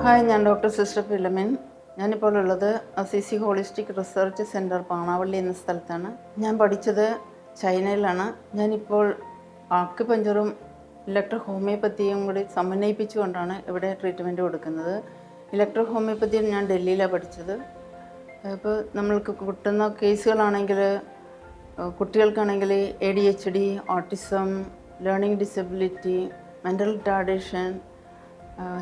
Hi, ഞാൻ doctor sister Philomin. ഞാനിപ്പോൾ ഉള്ളത് Assisi holistic research centre Panavally എന്ന സ്ഥലത്താണ്. ഞാൻ പഠിച്ചത് ചൈനയിലാണ്. ഞാനിപ്പോൾ ആക്യുപഞ്ചറും ഇലക്ട്രോ ഹോമിയോപ്പത്തിയും കൂടി സമന്വയിപ്പിച്ചുകൊണ്ടാണ് ഇവിടെ ട്രീറ്റ്മെൻറ്റ് കൊടുക്കുന്നത്. ഇലക്ട്രോ ഹോമിയോപ്പത്തിയിൽ ഞാൻ ഡൽഹിയിലാണ് പഠിച്ചത്. ഇപ്പോൾ നമ്മൾക്ക് കിട്ടുന്ന കേസുകളാണെങ്കിൽ കുട്ടികൾക്കാണെങ്കിൽ ADHD, autism, learning disability, mental retardation,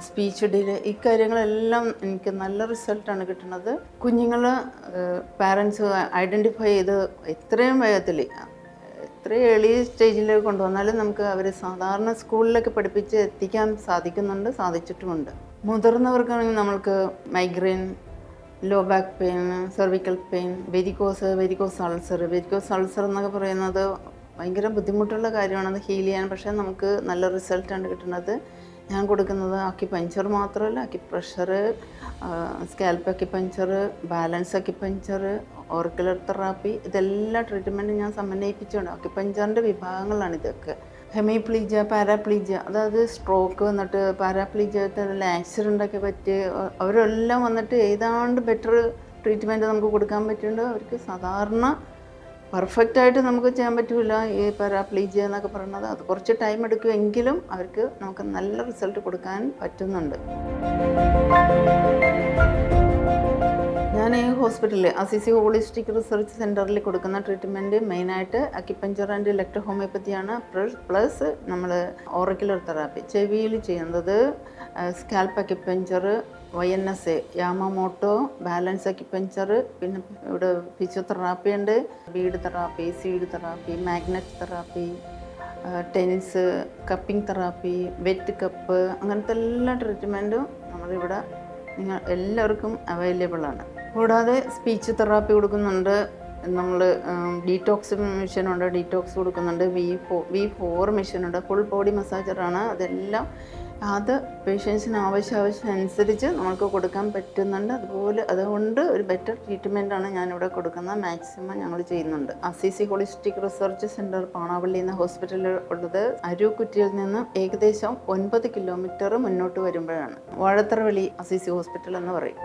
speech delay, ഈ കാര്യങ്ങളെല്ലാം എനിക്ക് നല്ല റിസൾട്ടാണ് കിട്ടുന്നത്. കുഞ്ഞുങ്ങൾ പാരൻസ് ഐഡൻറ്റിഫൈ ചെയ്ത് എത്രയും വേഗത്തിൽ എത്രയും ഏർലി സ്റ്റേജിലേക്ക് കൊണ്ടുവന്നാലും നമുക്ക് അവരെ സാധാരണ സ്കൂളിലൊക്കെ പഠിപ്പിച്ച് എത്തിക്കാൻ സാധിച്ചിട്ടുമുണ്ട്. മുതിർന്നവർക്കാണെങ്കിൽ നമ്മൾക്ക് migraine, low back pain, cervical pain, varicose ulcer എന്നൊക്കെ പറയുന്നത് ഭയങ്കര ബുദ്ധിമുട്ടുള്ള കാര്യമാണ്. അത് ഹീൽ ചെയ്യാൻ പക്ഷേ നമുക്ക് നല്ല റിസൾട്ടാണ് കിട്ടുന്നത്. ഞാൻ കൊടുക്കുന്നത് അക്യുപഞ്ചർ മാത്രമല്ല, acupressure, scalp acupuncture, balance acupuncture, auricular therapy, ഇതെല്ലാം ട്രീറ്റ്മെൻറ്റ് ഞാൻ സമന്വയിപ്പിച്ചുകൊണ്ട് അക്യുപഞ്ചറിൻ്റെ വിഭാഗങ്ങളാണ് ഇതൊക്കെ. ഹെമിപ്ലീജിയ, പാരാപ്ലീജിയ, അതായത് സ്ട്രോക്ക് വന്നിട്ട് പാരാപ്ലീജിയത്തിൽ ആക്സിഡൻ്റൊക്കെ പറ്റി അവരെല്ലാം വന്നിട്ട് ഏതാണ്ട് ബെറ്റർ ട്രീറ്റ്മെൻറ്റ് നമുക്ക് കൊടുക്കാൻ പറ്റുന്നുണ്ട്. അവർക്ക് സാധാരണ പെർഫെക്റ്റായിട്ട് നമുക്ക് ചെയ്യാൻ പറ്റില്ല ഈ പാരാപ്ലീജിയ എന്നൊക്കെ പറയുന്നത്. അത് കുറച്ച് ടൈം എടുക്കുമെങ്കിലും അവർക്ക് നമുക്ക് നല്ല റിസൾട്ട് കൊടുക്കാൻ പറ്റുന്നുണ്ട്. ഞാൻ ഈ ഹോസ്പിറ്റലിൽ അസിസി ഹോളിസ്റ്റിക് റിസർച്ച് സെൻറ്ററിൽ കൊടുക്കുന്ന ട്രീറ്റ്മെൻറ്റ് മെയിനായിട്ട് അക്യുപഞ്ചർ ആൻഡ് ഇലക്ട്രോ ഹോമിയോപ്പത്തിയാണ്. പ്ലസ് നമ്മൾ ഓർക്കുലർ തെറാപ്പി ചെവിയിൽ ചെയ്യുന്നത്, scalp acupuncture, YNSA, Yamamoto, balance acupuncture, പിന്നെ ഇവിടെ ഫിസിയോതെറാപ്പി ഉണ്ട്, bead therapy, seed therapy, magnet therapy, TENS, cupping therapy, wet cup, അങ്ങനത്തെ എല്ലാ ട്രീറ്റ്മെൻറ്റും നമ്മളിവിടെ എല്ലാവർക്കും അവൈലബിളാണ്. കൂടാതെ സ്പീച്ച് തെറാപ്പി കൊടുക്കുന്നുണ്ട്. നമ്മൾ ഡീറ്റോക്സ് മെഷീനുണ്ട്, ഡീറ്റോക്സ് കൊടുക്കുന്നുണ്ട്. V4 മെഷീനുണ്ട്, full body മസാജറാണ്. അതെല്ലാം അത് പേഷ്യൻസിന് ആവശ്യമനുസരിച്ച് നമുക്ക് കൊടുക്കാൻ പറ്റുന്നുണ്ട്. അതുകൊണ്ട് ഒരു ബെറ്റർ ട്രീറ്റ്മെൻറ്റാണ് ഞാനിവിടെ കൊടുക്കുന്നത്. മാക്സിമം ഞങ്ങൾ ചെയ്യുന്നുണ്ട്. Assisi holistic research centre Panavally എന്ന ഹോസ്പിറ്റലിൽ ഉള്ളത് അരൂക്കുറ്റിയിൽ നിന്ന് ഏകദേശം 9 കിലോമീറ്റർ മുന്നോട്ട് വരുമ്പോഴാണ്. വാഴത്തറവെളി അസിസി ഹോസ്പിറ്റൽ എന്ന് പറയും.